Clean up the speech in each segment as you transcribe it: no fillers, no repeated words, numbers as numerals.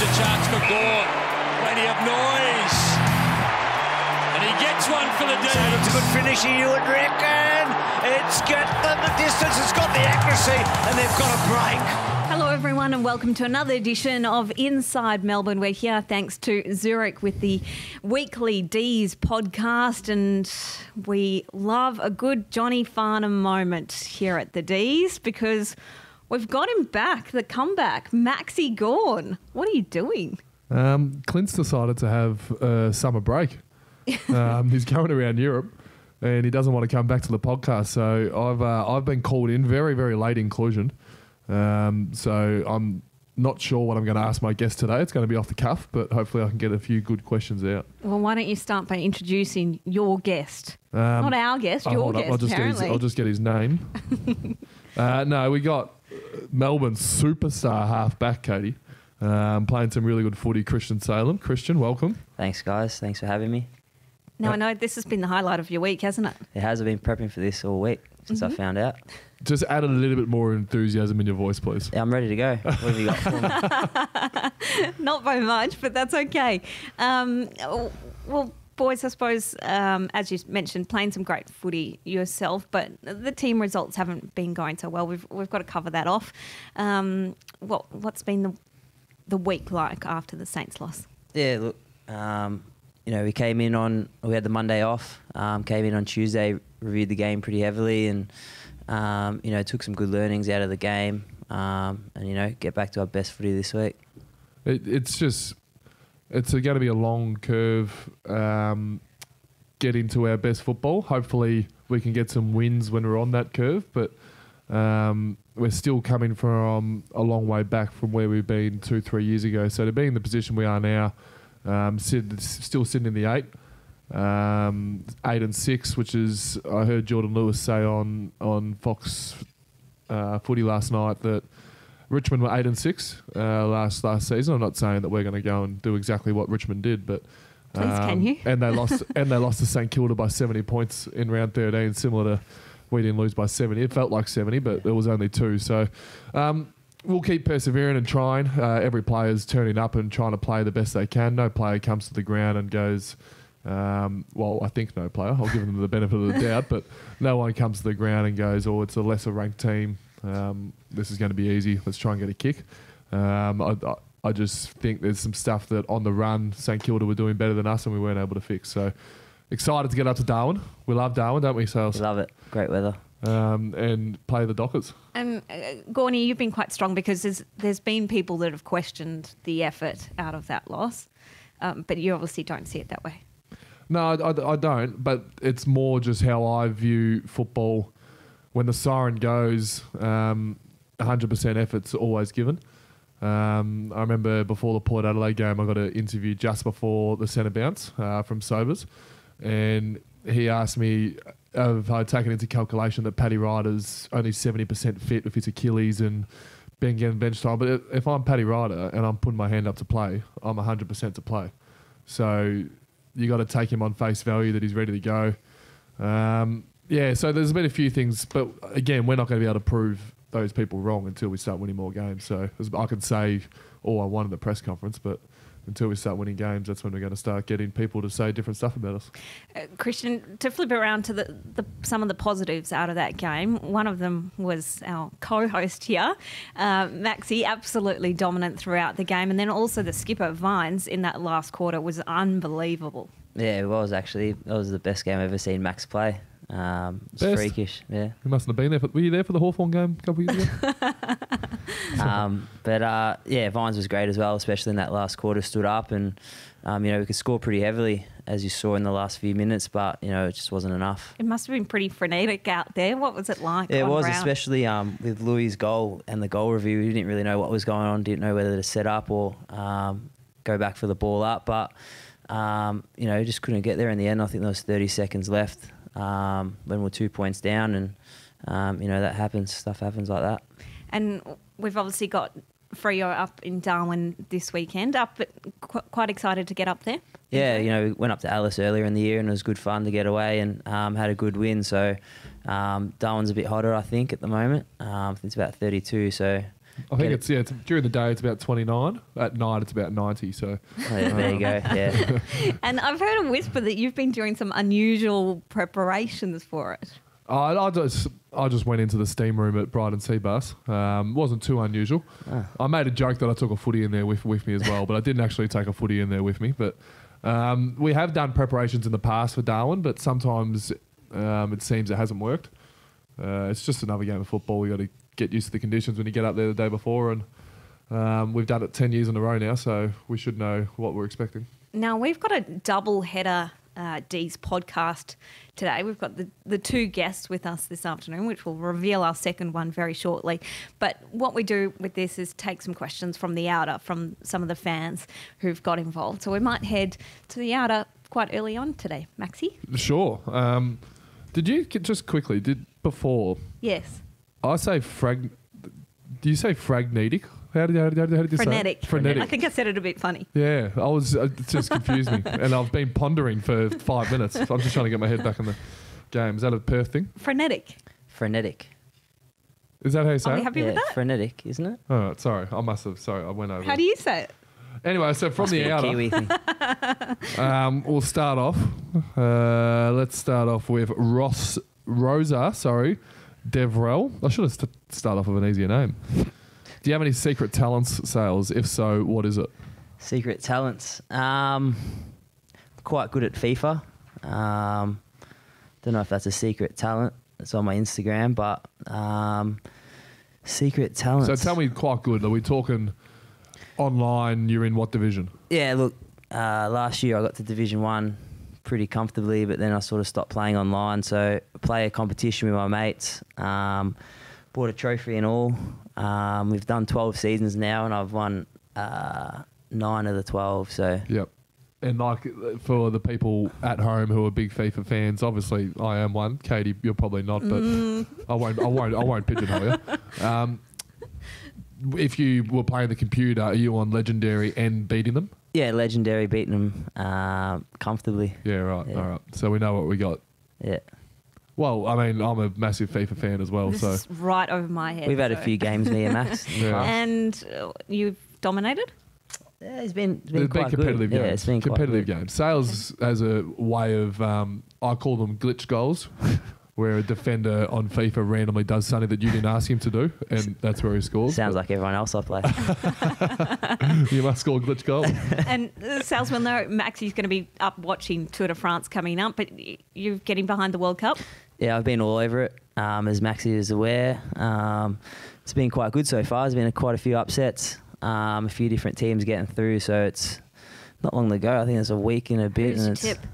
a chance for Gawn. Plenty of noise. And he gets one for the D's. It's a good finish, you would reckon. It's got the distance, it's got the accuracy, and they've got a break. Hello everyone and welcome to another edition of Inside Melbourne. We're here thanks to Zurich with the weekly D's podcast, and we love a good Johnny Farnham moment here at the D's because we've got him back, the comeback, Maxi Gawn. What are you doing? Clint's decided to have a summer break. He's going around Europe and he doesn't want to come back to the podcast. So I've been called in very, very late inclusion. So I'm not sure what I'm going to ask my guest today. It's going to be off the cuff, but hopefully I can get a few good questions out. Well, why don't you start by introducing your guest? Not our guest, your guest, I'll just get his name. No, we got Melbourne's superstar half-back, Caty, playing some really good footy, Christian Salem. Christian, welcome. Thanks, guys. Thanks for having me. Now, I know this has been the highlight of your week, hasn't it? It has. I've been prepping for this all week since I found out. Just add a little bit more enthusiasm in your voice, please. Yeah, I'm ready to go. What have you got for me? Not by much, but that's okay. Well, boys, I suppose, as you mentioned, playing some great footy yourself, but the team results haven't been going so well. We've got to cover that off. What's been the week like after the Saints loss? Yeah, look, we came in we had the Monday off, came in on Tuesday, reviewed the game pretty heavily and, took some good learnings out of the game and, get back to our best footy this week. It's going to be a long curve getting to our best football. Hopefully we can get some wins when we're on that curve, but we're still coming from a long way back from where we've been 2-3 years ago. So to be in the position we are now, still sitting in the 8 and 6, which is, I heard Jordan Lewis say on Fox Footy last night that Richmond were 8 and 6 last season. I'm not saying that we're going to go and do exactly what Richmond did, but please, can you? and they lost to St Kilda by 70 points in round 13, similar to we didn't lose by 70. It felt like 70, but it was only 2. So we'll keep persevering and trying. Every player's turning up and trying to play the best they can. No player comes to the ground and goes, I think no player. I'll give them the benefit of the doubt, but no one comes to the ground and goes, it's a lesser ranked team. This is going to be easy. Let's try and get a kick. I just think there's some stuff that on the run, St Kilda were doing better than us and we weren't able to fix. So excited to get up to Darwin. We love Darwin, don't we, Sales? We love it. Great weather. And play the Dockers. And Gawny, you've been quite strong because there's been people that have questioned the effort out of that loss, but you obviously don't see it that way. No, I don't, but it's more just how I view football. When the siren goes, 100% effort's always given. I remember before the Port Adelaide game, I got an interview just before the centre bounce from Sobers, and he asked me if I'd taken into calculation that Paddy Ryder's only 70% fit with his Achilles and been getting bench time. But if I'm Paddy Ryder and I'm putting my hand up to play, I'm 100% to play. So you got to take him on face value that he's ready to go. So there's been a few things, but again, we're not going to be able to prove those people wrong until we start winning more games. So I can say all I want in the press conference, but until we start winning games, that's when we're going to start getting people to say different stuff about us. Christian, to flip around to some of the positives out of that game, one of them was our co-host here, Maxi, absolutely dominant throughout the game, and then also the skipper, Vines, in that last quarter was unbelievable. Yeah, it was actually. That was the best game I've ever seen Max play. It's freakish, yeah. You mustn't have been there. Were you there for the Hawthorn game a couple of years ago? Vines was great as well, especially in that last quarter. Stood up and, we could score pretty heavily, as you saw in the last few minutes, but, it just wasn't enough. It must have been pretty frenetic out there. What was it like? Yeah, it was, especially with Louis' goal and the goal review. We didn't really know what was going on, didn't know whether to set up or go back for the ball up, but, just couldn't get there in the end. I think there was 30 seconds left. When we're 2 points down and, that happens. Stuff happens like that. And we've obviously got Freo up in Darwin this weekend. Quite excited to get up there? Yeah, we went up to Alice earlier in the year and it was good fun to get away and had a good win. So Darwin's a bit hotter, I think, at the moment. I think it's about 32. So I think it's during the day it's about 29. At night it's about 90. So there you go. Yeah. And I've heard a whisper that you've been doing some unusual preparations for it. I just went into the steam room at Brighton Sea Bus. Wasn't too unusual. I made a joke that I took a footy in there with me as well, but I didn't actually take a footy in there with me. But we have done preparations in the past for Darwin, but sometimes it seems it hasn't worked. It's just another game of football. We got to get used to the conditions when you get up there the day before, and we've done it 10 years in a row now, so we should know what we're expecting. Now, we've got a double header D's podcast today. We've got the two guests with us this afternoon, which will reveal our second one very shortly. But what we do with this is take some questions from the outer, from some of the fans who've got involved. So we might head to the outer quite early on today. Maxie? Sure. Did you just quickly, before? Yes. I say do you say fragnetic? How did you Frenetic. say it? Frenetic. I think I said it a bit funny. Yeah, it just confused me. And I've been pondering for 5 minutes. I'm just trying to get my head back in the game. Is that a Perth thing? Frenetic. Is that how you say Are we it? happy with that? Frenetic, isn't it? Oh, sorry. I went over. How do you say it? Anyway, so from the outer, Kiwi thing. we'll start off. Let's start off with Rosa, Devrel. I should have started off with an easier name. Do you have any secret talents, Sales? If so, what is it? Secret talents. Quite good at FIFA. Don't know if that's a secret talent. It's on my Instagram, but secret talents. So tell me, quite good. Are we talking online? You're in what division? Yeah, look, last year I got to Division 1 pretty comfortably, but then I sort of stopped playing online. So I play a competition with my mates. Bought a trophy and all. We've done 12 seasons now, and I've won 9 of the 12. So Yep. And like for the people at home who are big FIFA fans, obviously I am one. Caty, you're probably not, but I won't pigeonhole you. If you were playing the computer, are you on Legendary and beating them? yeah, Legendary, beating them comfortably. Yeah, right. Yeah. All right. So we know what we got. Yeah. Well, I mean, I'm a massive FIFA fan as well. This So is right over my head. We've had a so- few games, me and Max. Yeah. And you've dominated? Yeah, it's been There's been quite competitive good. games. Yeah, it's been competitive quite good. games. Sales has a way of, I call them glitch goals, where a defender on FIFA randomly does something that you didn't ask him to do, and that's where he scores. Sounds like everyone else I play. You must score glitch goals. And Sales will know Maxie's going to be up watching Tour de France coming up, but you're getting behind the World Cup? Yeah, I've been all over it, as Maxie is aware. It's been quite good so far. There's been quite a few upsets, a few different teams getting through, so it's not long to go. I think it's a week and a bit. Who's and your it's, tip?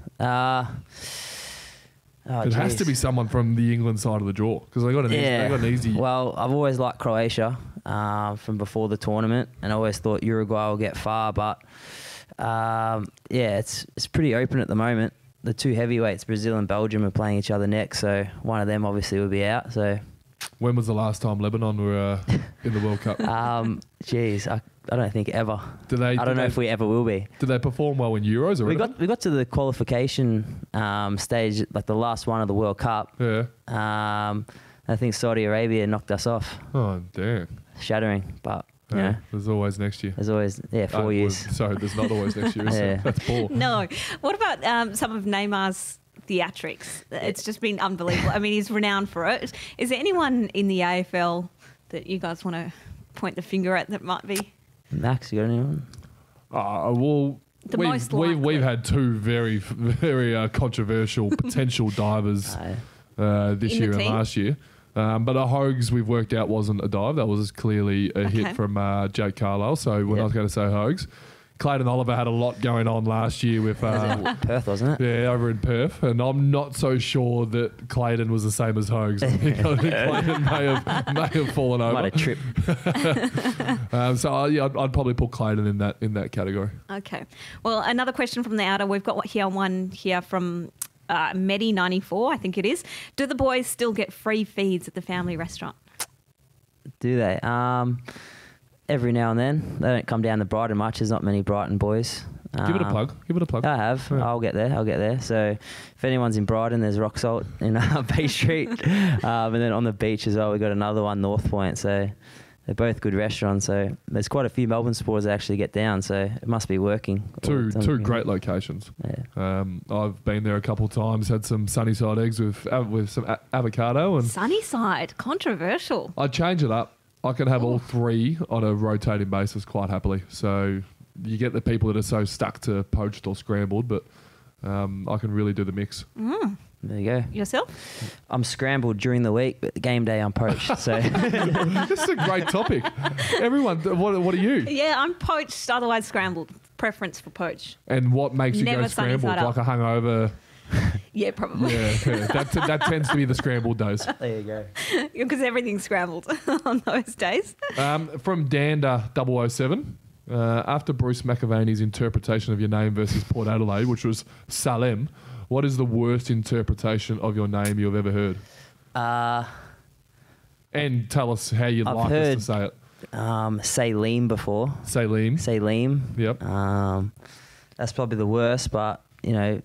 It has to be someone from the England side of the draw because they got an easy. Well, I've always liked Croatia from before the tournament, and I always thought Uruguay will get far, but it's pretty open at the moment. The two heavyweights, Brazil and Belgium, are playing each other next, so one of them obviously will be out. So, When was the last time Lebanon were in the World Cup? I don't think ever. I don't know if we ever will be. Did they perform well in Euros or We got to the qualification stage, like the last one of the World Cup. Yeah. I think Saudi Arabia knocked us off, Oh, damn. shattering. But you know, There's always next year. there's always 4 years. Sorry, there's not always next year. Is there? Yeah. That's poor. No. What about some of Neymar's theatrics? It's just been unbelievable. I mean, he's renowned for it. Is there anyone in the AFL that you guys want to point the finger at that might be? Max, you got anyone? Well, The most likely. we've had two very, very controversial potential divers this In year the and team? last year. But a Hogs we've worked out wasn't a dive. That was clearly a Okay. hit from Jake Carlisle. So we're not going to say Hogs. Clayton Oliver had a lot going on last year with Perth, wasn't it? yeah, over in Perth, and I'm not so sure that Clayton was the same as Hogs. I think Clayton may have fallen over. Might have tripped. I'd probably put Clayton in that category. Okay. Well, another question from the outer. We've got one here from Medi94, I think it is. Do the boys still get free feeds at the family restaurant? Do they? Every now and then. They don't come down to Brighton much. There's not many Brighton boys. Give it a plug. I have. Yeah. I'll get there. So if anyone's in Brighton, there's Rock Salt in Bay Street. And then on the beach as well, we've got another one, North Point. So they're both good restaurants. So there's quite a few Melbourne supporters that actually get down. So it must be working. Two great locations. Yeah. I've been there a couple of times, had some Sunnyside eggs with some avocado. And Sunnyside, controversial. I'd change it up. I can have all three on a rotating basis quite happily. So you get the people that are so stuck to poached or scrambled, but I can really do the mix. There you go. Yourself? I'm scrambled during the week, but the game day I'm poached. So This is a great topic. Everyone, what are you? Yeah, I'm poached, otherwise scrambled. Preference for poached. And what makes you Never go sunny scrambled? side up. Like a hungover? Yeah, probably. Yeah. That tends to be the scrambled days. there you go. Because everything's scrambled on those days. From Dander 007, after Bruce McAvaney's interpretation of your name versus Port Adelaide, which was Salem, what is the worst interpretation of your name you've ever heard? And tell us how you'd I've like heard, us to say it. Salem before. Salem. Salem. Yep. That's probably the worst, but,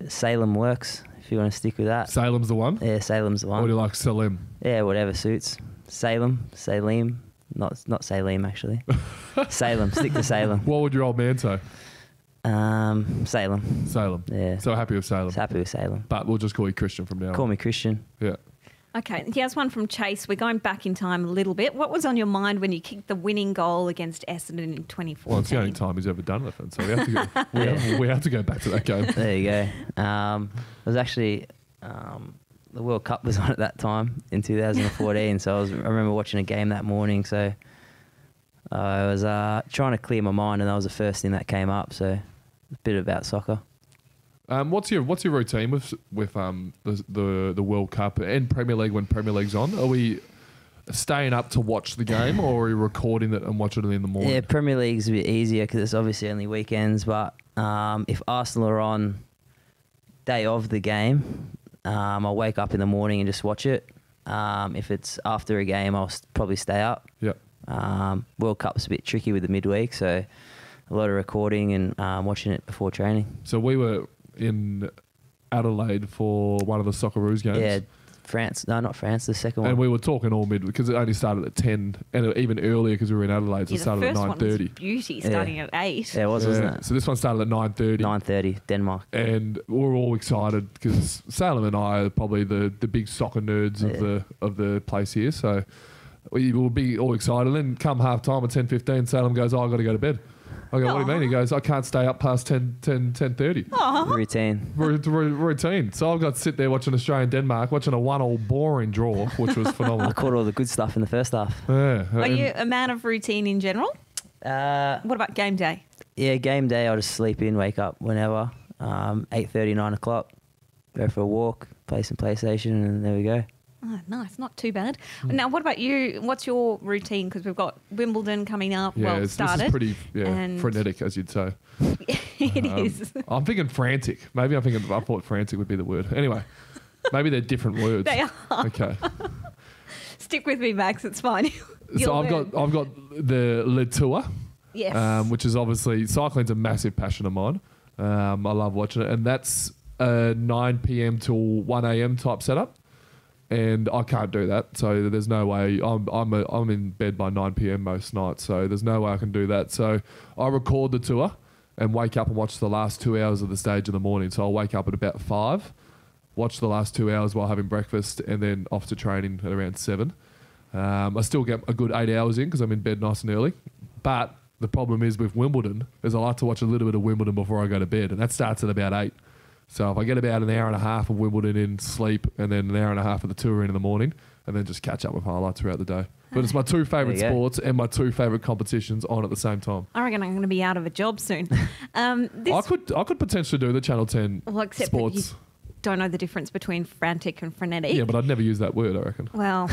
Salem works if you want to stick with that. Salem's the one? Yeah, Salem's the Or do you one. like Salem? Yeah, whatever suits. Salem. Not Salem, actually. Salem. Stick to Salem. What would your old man say? Salem. Salem. Yeah. So happy with Salem. Just happy with Salem. But we'll just call you Christian from now on. Call me Christian. Yeah. Okay, here's one from Chase. We're going back in time a little bit. What was on your mind when you kicked the winning goal against Essendon in 2014? Well, it's the only time he's ever done anything, so we have to go. we have to go back to that game. There you go. It was actually the World Cup was on at that time in 2014. So I remember watching a game that morning. So I was trying to clear my mind, and that was the first thing that came up. So a bit about soccer. What's your routine with the World Cup and Premier League when Premier League's on? Are we staying up to watch the game, or are we recording it and watching it in the morning? Yeah, Premier League's a bit easier because it's obviously only weekends. But if Arsenal are on day of the game, I'll wake up in the morning and just watch it. If it's after a game, I'll probably stay up. Yeah. World Cup's a bit tricky with the midweek, so a lot of recording and watching it before training. So we were in Adelaide for one of the Socceroos games. Yeah, France. No, not France. The second one. And we were talking all mid because it only started at 10 and even earlier because we were in Adelaide, so Yeah, it started at the first one 9:30. was beauty, starting at 8. Yeah, it was, wasn't it? So this one started at 9:30. 9:30, Denmark. And we were all excited because Salem and I are probably the big soccer nerds of the place here. So we will be all excited. And then come half time at 10:15, Salem goes, "Oh, I've got to go to bed." I go, "What do you mean?" He goes, "I can't stay up past 10:30. Routine. Routine. So I've got to sit there watching Australia-Denmark, watching a 1-1 boring draw, which was I phenomenal. caught all the good stuff in the first half. Yeah. Are and- you a man of routine in general? What about game day? Yeah, game day, I'll just sleep in, wake up whenever. 8:30, 9 o'clock. Go for a walk, play some PlayStation, and there we go. Oh, nice, not too bad. Now, what about you? What's your routine? Because we've got Wimbledon coming up. Yeah, This this is pretty and- frenetic, as you'd say. It is. I'm thinking frantic. I thought frantic would be the word. Anyway, maybe they're different words. They are. Okay. Stick with me, Max. It's fine. So I've got the Le Tour, Yes. which is obviously cycling's a massive passion of mine. I love watching it, and that's a 9 p.m. till 1 a.m. type setup. And I can't do that, so there's no way. I'm in bed by 9 p.m. most nights, so there's no way I can do that. So I record the tour and wake up and watch the last 2 hours of the stage in the morning. So I'll wake up at about 5, watch the last 2 hours while having breakfast, and then off to training at around 7. I still get a good 8 hours in because I'm in bed nice and early. But the problem is with Wimbledon is I like to watch a little bit of Wimbledon before I go to bed, and that starts at about 8. So if I get about an hour and a half of Wimbledon in sleep and then an hour and a half of the tour in the morning and then just catch up with highlights throughout the day. But it's my two favourite There you go. sports and my two favourite competitions on at the same time. I reckon I'm going to be out of a job soon. I could potentially do the Channel 10 Well, except that sports. you don't know the difference between frantic and frenetic. Yeah, but I'd never use that word, I reckon. Well,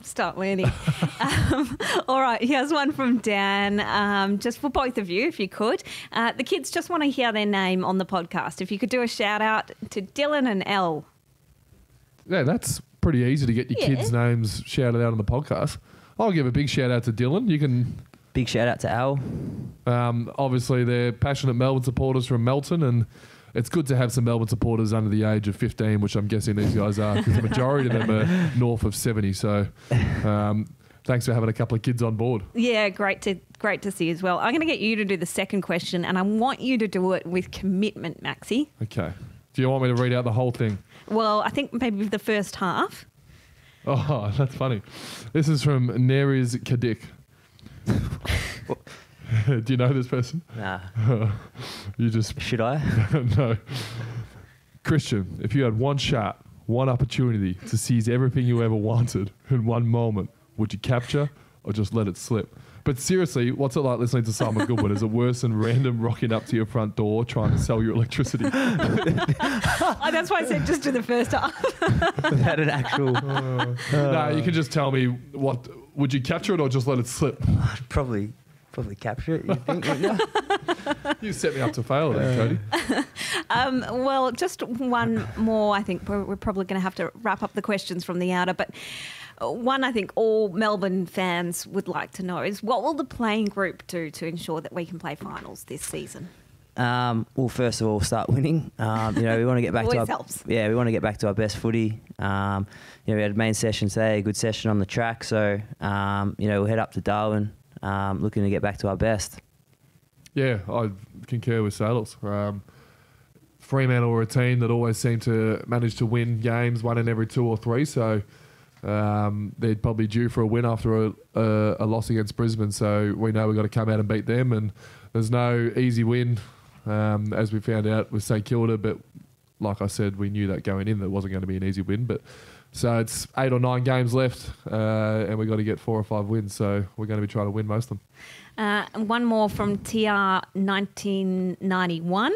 start learning. All right, here's one from Dan. Just for both of you, if you could. The kids just want to hear their name on the podcast. If you could do a shout out to Dylan and Elle. Yeah, that's pretty easy to get your Yeah. kids' names shouted out on the podcast. I'll give a big shout out to Dylan. You can... Big shout out to Al. Obviously, they're passionate Melbourne supporters from Melton, and it's good to have some Melbourne supporters under the age of 15, which I'm guessing these guys are, because the majority of them are north of 70. So thanks for having a couple of kids on board. Yeah, great to see as well. I'm going to get you to do the second question, and I want you to do it with commitment, Maxi. Okay. Do you want me to read out the whole thing? Well, I think maybe the first half. Oh, that's funny. This is from Neriz Kadik. Do you know this person? Nah. You just... Should I? No. Christian, if you had one shot, one opportunity to seize everything you ever wanted in one moment, would you capture or just let it slip? But seriously, what's it like listening to Simon Goodwin? Is it worse than random rocking up to your front door trying to sell your electricity? That's why I said just do the first half. Without an actual... No, you can just tell me what... Would you capture it or just let it slip? I'd probably capture it, you think? Wouldn't you? You set me up to fail then, Cody. Well, just one more. I think we're probably going to have to wrap up the questions from the outer, but one I think all Melbourne fans would like to know is what will the playing group do to ensure that we can play finals this season? Well, first of all, start winning. We want to get back Always helps. we want to get back to our best footy. We had a main session today, a good session on the track. So, we'll head up to Darwin, looking to get back to our best. Yeah, I concur with Saddles. Fremantle were a team that always seemed to manage to win games, one in every 2 or 3. So they're probably due for a win after a loss against Brisbane. So we know we've got to come out and beat them. And there's no easy win, as we found out with St Kilda. But like I said, we knew that going in that it wasn't going to be an easy win. But so it's 8 or 9 games left, and we've got to get 4 or 5 wins. So we're going to be trying to win most of them. One more from TR 1991.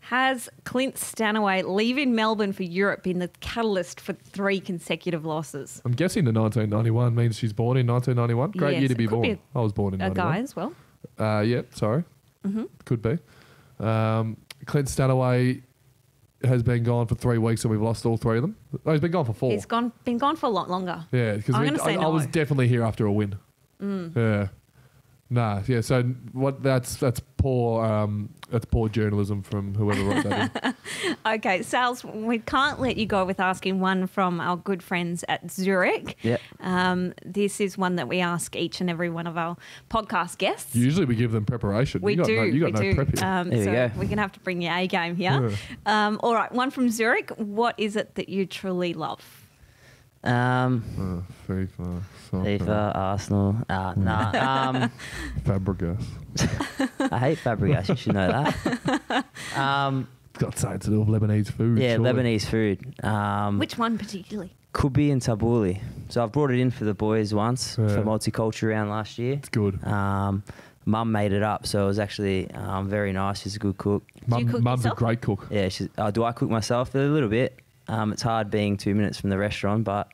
Has Clint Stanaway leaving Melbourne for Europe been the catalyst for 3 consecutive losses? I'm guessing the 1991 means she's born in 1991. Great year to be born. I was born in 91. A guy as well. Yeah, sorry. Mm-hmm. Could be. Clint Stanaway has been gone for 3 weeks and we've lost all 3 of them. Oh, he's been gone for 4. He's been gone for a lot longer. Yeah, because I was definitely here after a win. Yeah. Nah, yeah. So what? That's poor. That's poor journalism from whoever wrote that in. Okay, Sals, we can't let you go with asking one from our good friends at Zurich. Yeah. This is one that we ask each and every one of our podcast guests. Usually we give them preparation. We do. You got no prep here. There we so go. we're going to have to bring your A game here. Yeah. All right, one from Zurich. What is it that you truly love? FIFA, FIFA, Arsenal. Fabregas. I hate Fabregas. You should know that. Got something to do with Lebanese food. Yeah, surely. Lebanese food. Which one particularly? Kubi and tabbouleh. So I've brought it in for the boys once for multicultural round last year. It's good. Mum made it up, so it was actually very nice. She's a good cook. Mum's a great cook. Yeah, do I cook myself? A little bit. It's hard being 2 minutes from the restaurant, but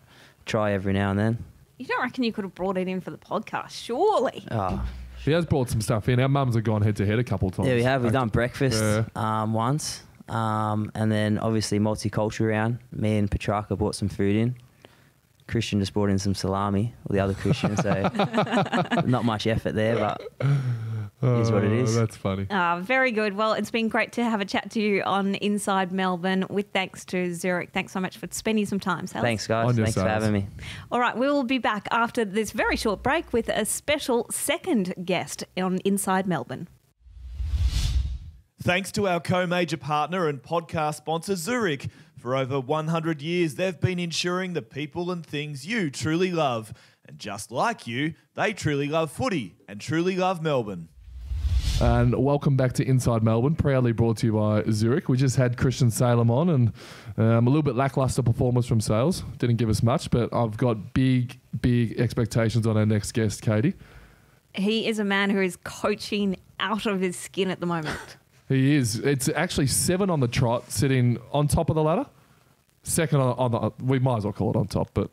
try every now and then. You don't reckon you could have brought it in for the podcast, surely? Oh, She has brought some stuff in. Our mums have gone head to head a couple of times. yeah, we have. We've done breakfast once, and then obviously multicultural round. Me and Petrarca brought some food in. Christian just brought in some salami, or the other Christian, so not much effort there, but it is what it is. That's funny. Very good. Well, it's been great to have a chat to you on Inside Melbourne with thanks to Zurich. Thanks so much for spending some time, Sal. Thanks, guys. Thanks for having me. All right, we will be back after this very short break with a special second guest on Inside Melbourne. Thanks to our co-major partner and podcast sponsor, Zurich. For over 100 years, they've been ensuring the people and things you truly love. And just like you, they truly love footy and truly love Melbourne. And welcome back to Inside Melbourne, proudly brought to you by Zurich. We just had Christian Salem on, and a little bit lackluster performance from Sales. Didn't give us much, but I've got big expectations on our next guest, Caty. He is a man who is coaching out of his skin at the moment. He is. It's actually 7 on the trot, sitting on top of the ladder. Second on the... We might as well call it on top, but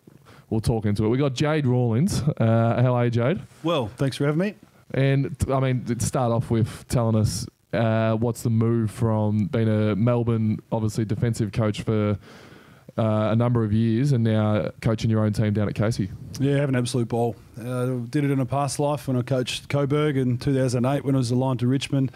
we'll talk into it. We got Jade Rawlings. How are you, Jade? Well, thanks for having me. And, I mean, to start off with telling us what's the move from being a Melbourne, obviously, defensive coach for a number of years and now coaching your own team down at Caty. Yeah, have an absolute ball. Did it in a past life when I coached Coburg in 2008 when I was aligned to Richmond,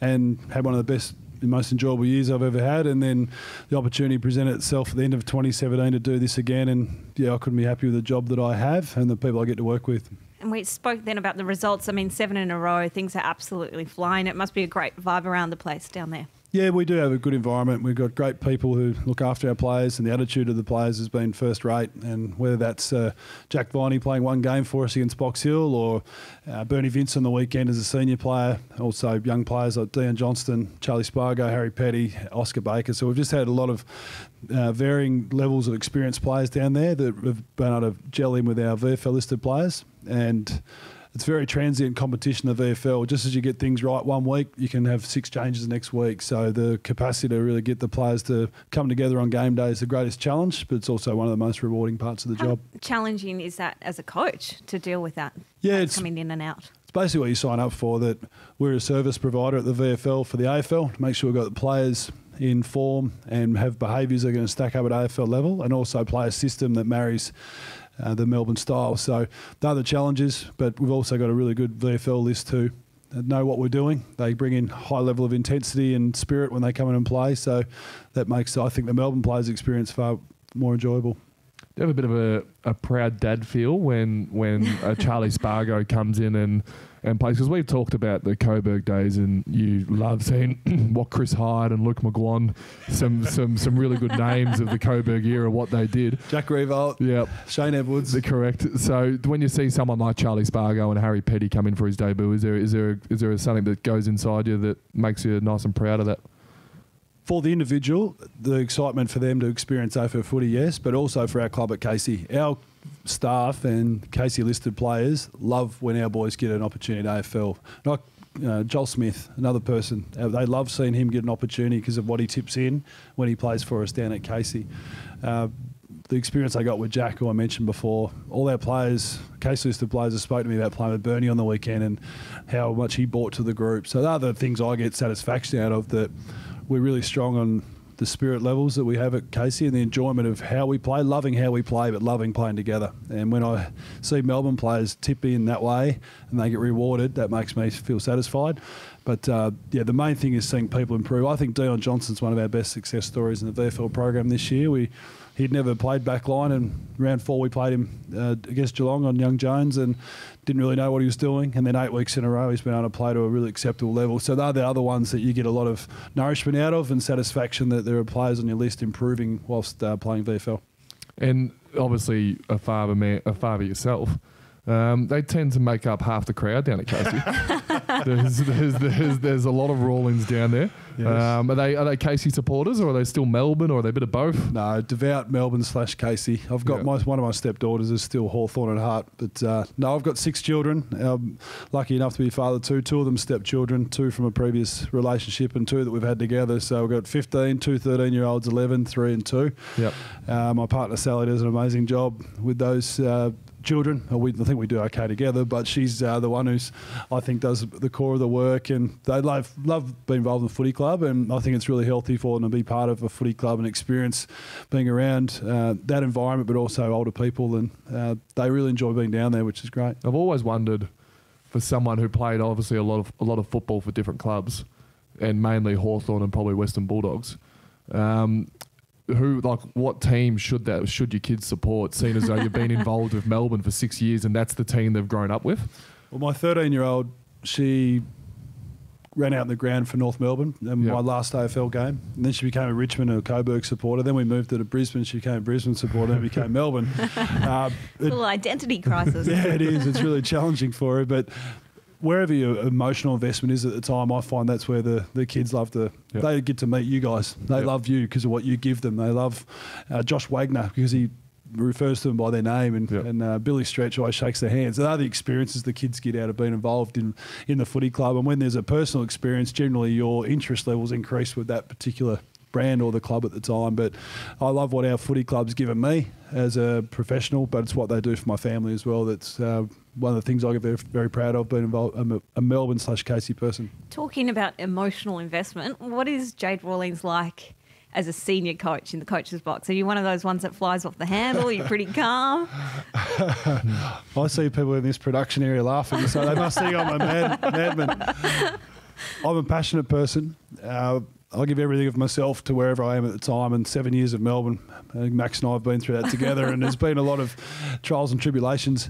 and had one of the best the most enjoyable years I've ever had, and then the opportunity presented itself at the end of 2017 to do this again, and I couldn't be happy with the job that I have and the people I get to work with. And we spoke then about the results. I mean, 7 in a row, things are absolutely flying. It must be a great vibe around the place down there. Yeah, we do have a good environment. We've got great people who look after our players, and the attitude of the players has been first rate. And whether that's Jack Viney playing one game for us against Box Hill, or Bernie Vince on the weekend as a senior player, also young players like Dion Johnston, Charlie Spargo, Harry Petty, Oscar Baker. So we've just had a lot of varying levels of experienced players down there that have been able to gel in with our VFL listed players. And it's very transient competition, the VFL. Just as you get things right one week, you can have 6 changes the next week. So the capacity to really get the players to come together on game day is the greatest challenge, but it's also one of the most rewarding parts of the job. How challenging is that as a coach to deal with that? Yeah, it's coming in and out. It's basically what you sign up for, that we're a service provider at the VFL for the AFL to make sure we've got the players in form and have behaviours that are going to stack up at AFL level, and also play a system that marries the Melbourne style. So they're the challenges, but we've also got a really good VFL list too. They know what we're doing. They bring in high level of intensity and spirit when they come in and play. So that makes, I think, the Melbourne players' experience far more enjoyable. Do you have a bit of a proud dad feel when Charlie Spargo comes in and plays? Because we've talked about the Coburg days, and you love seeing what Chris Hyde and Luke McGuan, some really good names of the Coburg era, what they did. Jack Revolt, yep. Shane Edwards. They're correct. So when you see someone like Charlie Spargo and Harry Petty come in for his debut, is there something that goes inside you that makes you nice and proud of that? For the individual, the excitement for them to experience AFL footy, yes, but also for our club at Casey. Our staff and Casey listed players love when our boys get an opportunity at AFL. Like Joel Smith, another person, they love seeing him get an opportunity because of what he tips in when he plays for us down at Casey. The experience I got with Jack, who I mentioned before, all our players, Casey listed players, have spoken to me about playing with Bernie on the weekend and how much he brought to the group. So they're the things I get satisfaction out of, that we're really strong on the spirit levels that we have at Casey and the enjoyment of how we play, loving how we play, but loving playing together. And when I see Melbourne players tip in that way and they get rewarded, that makes me feel satisfied. But, the main thing is seeing people improve. I think Dion Johnston's one of our best success stories in the VFL program this year. He'd never played back line, and round 4 we played him against Geelong on Young Jones and didn't really know what he was doing. And then 8 weeks in a row he's been able to play to a really acceptable level. So they're the other ones that you get a lot of nourishment out of and satisfaction that there are players on your list improving whilst playing VFL. And obviously a father yourself. They tend to make up half the crowd down at Casey. there's a lot of Rawlings down there. Yes. Are they Casey supporters, or are they still Melbourne, or are they a bit of both? No, devout Melbourne / Casey. I've got one of my stepdaughters is still Hawthorn at heart, but no, I've got 6 children. I'm lucky enough to be father to 2 of them stepchildren, 2 from a previous relationship and 2 that we've had together. So we've got 15, 2 13-year-olds, 11, 3 and 2. Yep. My partner Sally does an amazing job with those children. I think we do okay together, but she's the one who's, I think, does the core of the work, and they love being involved in the footy club, and I think it's really healthy for them to be part of a footy club and experience being around that environment, but also older people, and they really enjoy being down there, which is great. I've always wondered, for someone who played obviously a lot of football for different clubs, and mainly Hawthorn and probably Western Bulldogs, what team should your kids support, seeing as though you've been involved with Melbourne for 6 years and that's the team they've grown up with? Well, my 13-year-old, she ran out in the ground for North Melbourne in my last AFL game. And then she became a Richmond and a Coburg supporter. Then we moved her to Brisbane. She became a Brisbane supporter and became Melbourne. Little identity crisis. Yeah, it is. It's really challenging for her. But wherever your emotional investment is at the time, I find that's where the kids love to. Yep. They get to meet you guys. They love you because of what you give them. They love Josh Wagner because he refers to them by their name, and Billy Stretch always shakes their hands. They're the experiences the kids get out of being involved in the footy club. And when there's a personal experience, generally your interest levels increase with that particular brand or the club at the time. But I love what our footy club's given me as a professional, but it's what they do for my family as well. That's one of the things I get very, very proud of, being involved. I'm a Melbourne / Casey person. Talking about emotional investment, what is Jade Rawlings like as a senior coach in the coach's box? Are you one of those ones that flies off the handle? Are you pretty calm? I see people in this production area laughing, so they must think I'm a madman. I'm a passionate person. I'll give everything of myself to wherever I am at the time. And 7 years of Melbourne, I think Max and I have been through that together, and there's been a lot of trials and tribulations.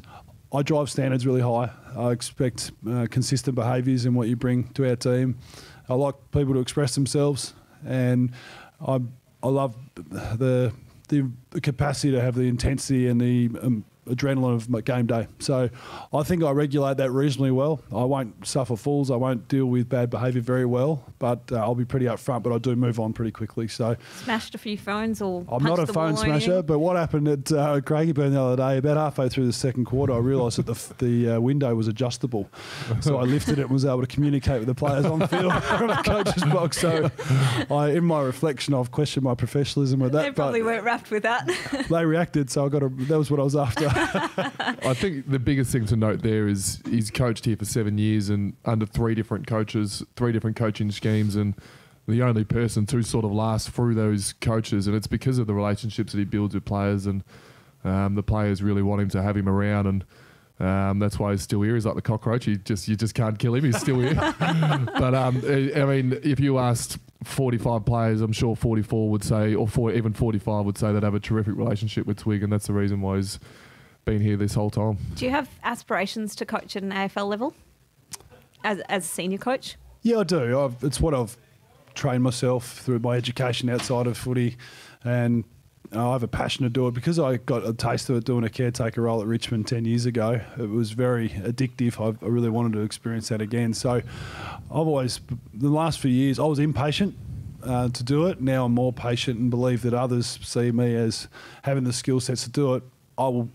I drive standards really high. I expect consistent behaviours in what you bring to our team. I like people to express themselves, and I love the capacity to have the intensity and the adrenaline of game day. So I think I regulate that reasonably well. I won't suffer fools. I won't deal with bad behaviour very well, but I'll be pretty upfront, but I do move on pretty quickly. So Smashed a few phones or I'm not a phone smasher, but what happened at Craigieburn the other day, about halfway through the second quarter, I realised that the window was adjustable. So I lifted it and was able to communicate with the players on the field from the coach's box. So in my reflection, I've questioned my professionalism with that. They probably weren't wrapped with that. They reacted, so that was what I was after. I think the biggest thing to note there is he's coached here for 7 years and under 3 different coaches, 3 different coaching schemes, and the only person to sort of last through those coaches, and it's because of the relationships that he builds with players, and the players really want him to have him around, and that's why he's still here. He's like the cockroach. You just can't kill him. He's still here. But I mean, if you asked 45 players, I'm sure 44 would say, or even 45 would say they'd have a terrific relationship with Twig, and that's the reason why he's been here this whole time. Do you have aspirations to coach at an AFL level as a senior coach? Yeah, I do. It's what I've trained myself through my education outside of footy, and I have a passion to do it because I got a taste of it doing a caretaker role at Richmond 10 years ago. It was very addictive. I really wanted to experience that again. So the last few years, I was impatient to do it. Now I'm more patient and believe that others see me as having the skill sets to do it. I will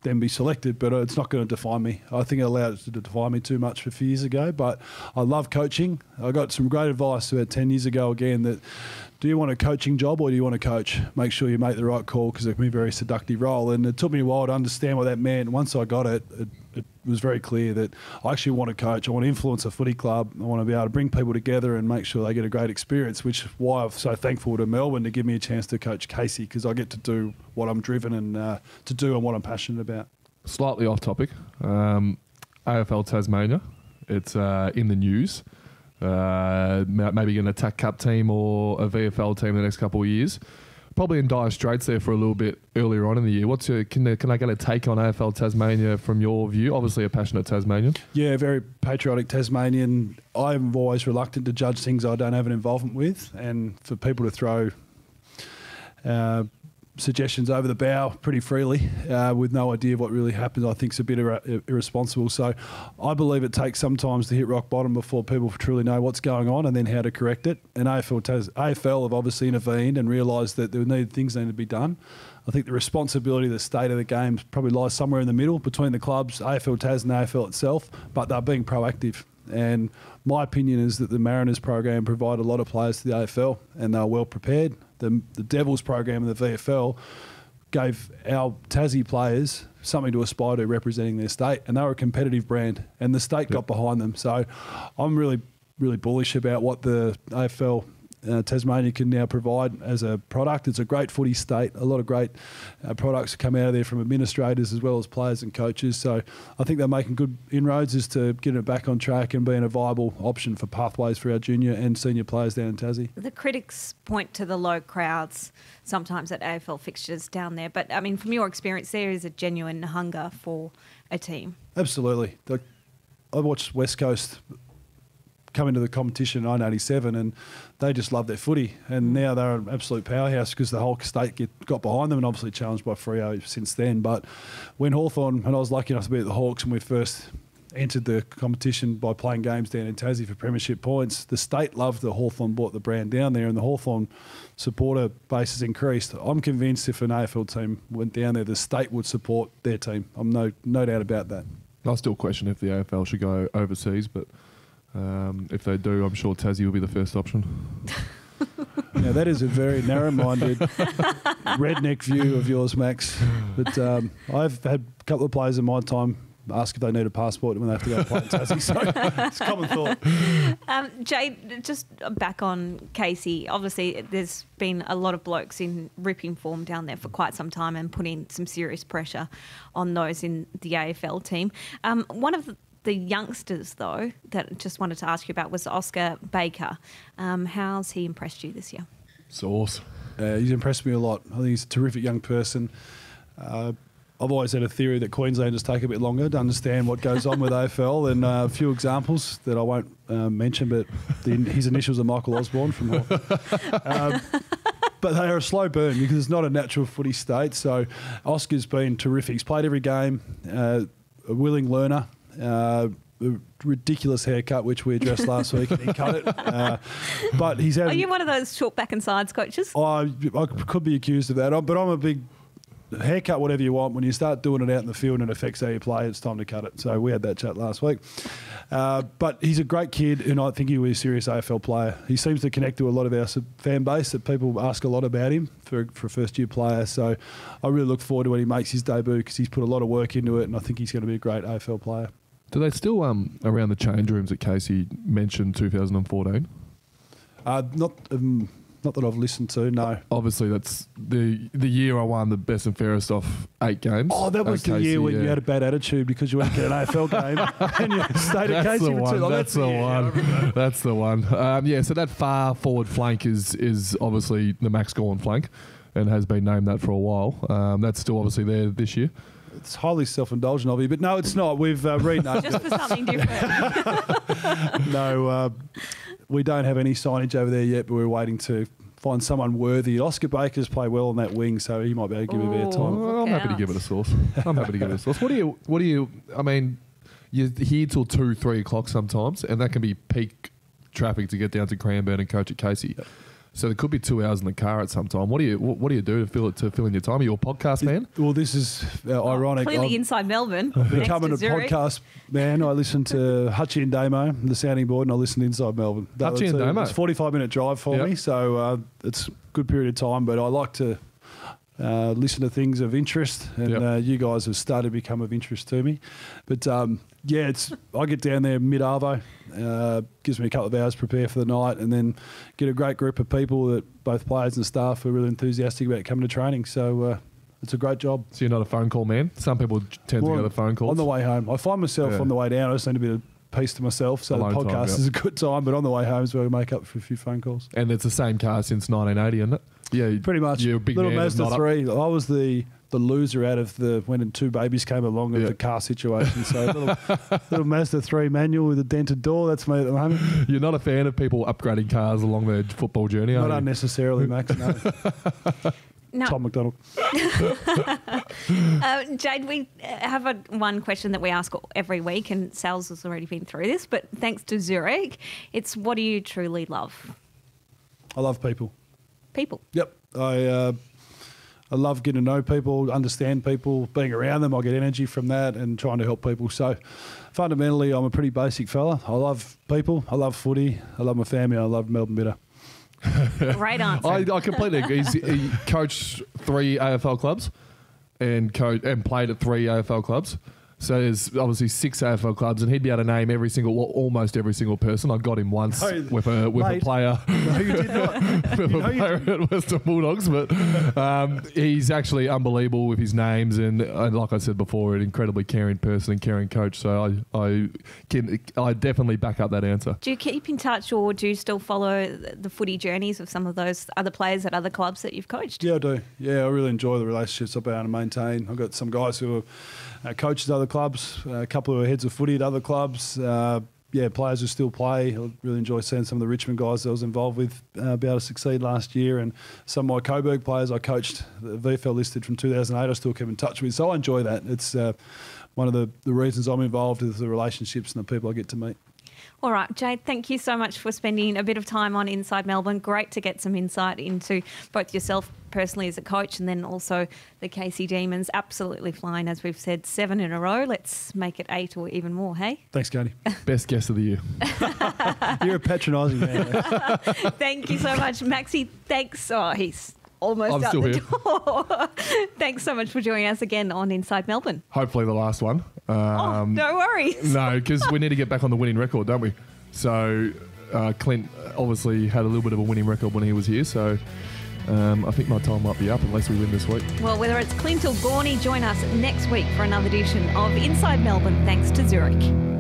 then be selected, but it's not going to define me. I think it allowed it to define me too much a few years ago, but I love coaching. I got some great advice about 10 years ago again that do you want a coaching job or do you want to coach? Make sure you make the right call because it can be a very seductive role. And it took me a while to understand what that meant. Once I got it, it was very clear that I actually want to coach. I want to influence a footy club. I want to be able to bring people together and make sure they get a great experience, which is why I'm so thankful to Melbourne to give me a chance to coach Casey, because I get to do what I'm driven and to do and what I'm passionate about. Slightly off topic, AFL Tasmania, it's in the news. Maybe an attack cup team or a VFL team the next couple of years. Probably in dire straits there for a little bit earlier on in the year. Can I get a take on AFL Tasmania from your view? Obviously a passionate Tasmanian. Yeah, very patriotic Tasmanian. I'm always reluctant to judge things I don't have an involvement with, and for people to throw suggestions over the bow pretty freely with no idea what really happens, I think is a bit irresponsible. So I believe it takes sometimes to hit rock bottom before people truly know what's going on and then how to correct it. And AFL have obviously intervened and realised that things need to be done. I think the responsibility of the state of the game probably lies somewhere in the middle between the clubs, AFL Tas and AFL itself, but they're being proactive. And my opinion is that the Mariners program provide a lot of players to the AFL and they're well prepared. The Devils program and the VFL gave our Tassie players something to aspire to representing their state, and they were a competitive brand and the state got behind them. So I'm really, really bullish about what the AFL Tasmania can now provide as a product. It's a great footy state. A lot of great products come out of there from administrators as well as players and coaches. So I think they're making good inroads as to getting it back on track and being a viable option for pathways for our junior and senior players down in Tassie. The critics point to the low crowds sometimes at AFL fixtures down there. But, I mean, from your experience, there is a genuine hunger for a team. Absolutely. I watched West Coast come into the competition in 1987 and they just love their footy, and now they're an absolute powerhouse because the whole state got behind them and obviously challenged by Freo since then. But when Hawthorn, and I was lucky enough to be at the Hawks when we first entered the competition by playing games down in Tassie for premiership points, the state loved the Hawthorn, brought the brand down there, and the Hawthorn supporter base has increased. I'm convinced if an AFL team went down there, the state would support their team. I'm no doubt about that. I still question if the AFL should go overseas, but if they do, I'm sure Tassie will be the first option. Now, that is a very narrow-minded, redneck view of yours, Max. But I've had a couple of players in my time ask if they need a passport when they have to go play in Tassie. So it's a common thought. Jade, just back on Casey, obviously there's been a lot of blokes in ripping form down there for quite some time and putting some serious pressure on those in the AFL team. One of the the youngsters, though, that I just wanted to ask you about was Oscar Baker. How's he impressed you this year? Sauce. He's impressed me a lot. I think he's a terrific young person. I've always had a theory that Queenslanders take a bit longer to understand what goes on with AFL, and a few examples that I won't mention, but his initials are Michael Osborne from Hawke. But they are a slow burn because it's not a natural footy state. So Oscar's been terrific. He's played every game, a willing learner, a ridiculous haircut, which we addressed last week, and he cut it. But he's had. Are you one of those short back and sides coaches? I could be accused of that, but I'm a big haircut, whatever you want. When you start doing it out in the field and it affects how you play, it's time to cut it. So we had that chat last week. But he's a great kid, and I think he'll be a serious AFL player. He seems to connect to a lot of our fan base, that people ask a lot about him for a first-year player. So I really look forward to when he makes his debut, because he's put a lot of work into it, and I think he's going to be a great AFL player. Do they still, around the change rooms at Casey, mention 2014? Not that I've listened to, no. Obviously, that's the year I won the best and fairest off 8 games. Oh, that was the year when you had a bad attitude because you went to an AFL game and you stayed at Casey for too long. That's the one. That's the one. So that far forward flank is obviously the Max Gawn flank, and has been named that for a while. That's still obviously there this year. It's highly self-indulgent of you, but no, it's not. We've renamed Just for something different. No, we don't have any signage over there yet, but we're waiting to find someone worthy. Oscar Baker's played well on that wing, so he might be able to give a bit of time. Well, I'm happy to give it a sauce. What do you? I mean, you're here till 2-3 o'clock sometimes, and that can be peak traffic to get down to Cranbourne and coach at Casey. Yep. So there could be 2 hours in the car at some time. What do you do to fill in your time? Are you a podcast man? Well, this is ironic. Clearly Inside Melbourne. Becoming a podcast man, I listen to Hutchie and Damo, the sounding board, and I listen to Inside Melbourne. Hutchie and Damo. It's a 45-minute drive for me, so it's a good period of time. But I like to listen to things of interest, and you guys have started to become of interest to me. But I get down there mid-arvo, gives me a couple of hours to prepare for the night, and then get a great group of people that both players and staff are really enthusiastic about coming to training. So it's a great job. So you're not a phone call man? Some people tend to go to phone calls. On the way home. I find myself on the way down, I just need a bit of peace to myself, so Alone the podcast time, is a good time, but on the way home is where we make up for a few phone calls. And it's the same car since 1980, isn't it? Yeah, pretty much. You're a big little man. Mazda 3. I was the loser out of when 2 babies came along of the car situation. So little Mazda 3 manual with a dented door. That's me at the moment. You're not a fan of people upgrading cars along their football journey, are you? Not unnecessarily, Max. No. No. Tom McDonald. Jade, we have one question that we ask every week, and Sal's has already been through this, but thanks to Zurich, it's what do you truly love? I love people. People. Yep. I love getting to know people, understand people, being around them. I get energy from that and trying to help people. So fundamentally, I'm a pretty basic fella. I love people. I love footy. I love my family. I love Melbourne Bitter. Great answer. I completely agree. He coached 3 AFL clubs and played at 3 AFL clubs. So there's obviously 6 AFL clubs, and he'd be able to name almost every single person. I got him once with a player. No, you did not. With a player at Western Bulldogs, but he's actually unbelievable with his names, and like I said before, an incredibly caring person and caring coach. So I definitely back up that answer. Do you keep in touch, or do you still follow the footy journeys of some of those other players at other clubs that you've coached? Yeah, I do. Yeah, I really enjoy the relationships I've been able to maintain. I've got some guys who are coaches at other clubs, a couple who are heads of footy at other clubs. Players who still play. I really enjoy seeing some of the Richmond guys that I was involved with be able to succeed last year, and some of my Coburg players I coached, the VFL listed from 2008, I still keep in touch with. So I enjoy that. It's one of the reasons I'm involved is the relationships and the people I get to meet. All right, Jade, thank you so much for spending a bit of time on Inside Melbourne. Great to get some insight into both yourself personally as a coach and then also the Casey Demons. Absolutely flying, as we've said, 7 in a row. Let's make it 8 or even more, hey? Thanks, Caty. Best guest of the year. You're a patronising man. Thank you so much. Maxie, thanks. Oh, he's almost out the door. Thanks so much for joining us again on Inside Melbourne. Hopefully the last one. No worries. No, because we need to get back on the winning record, don't we? So Clint obviously had a little bit of a winning record when he was here, so I think my time might be up unless we win this week. Well, whether it's Clint or Gawny, join us next week for another edition of Inside Melbourne, thanks to Zurich.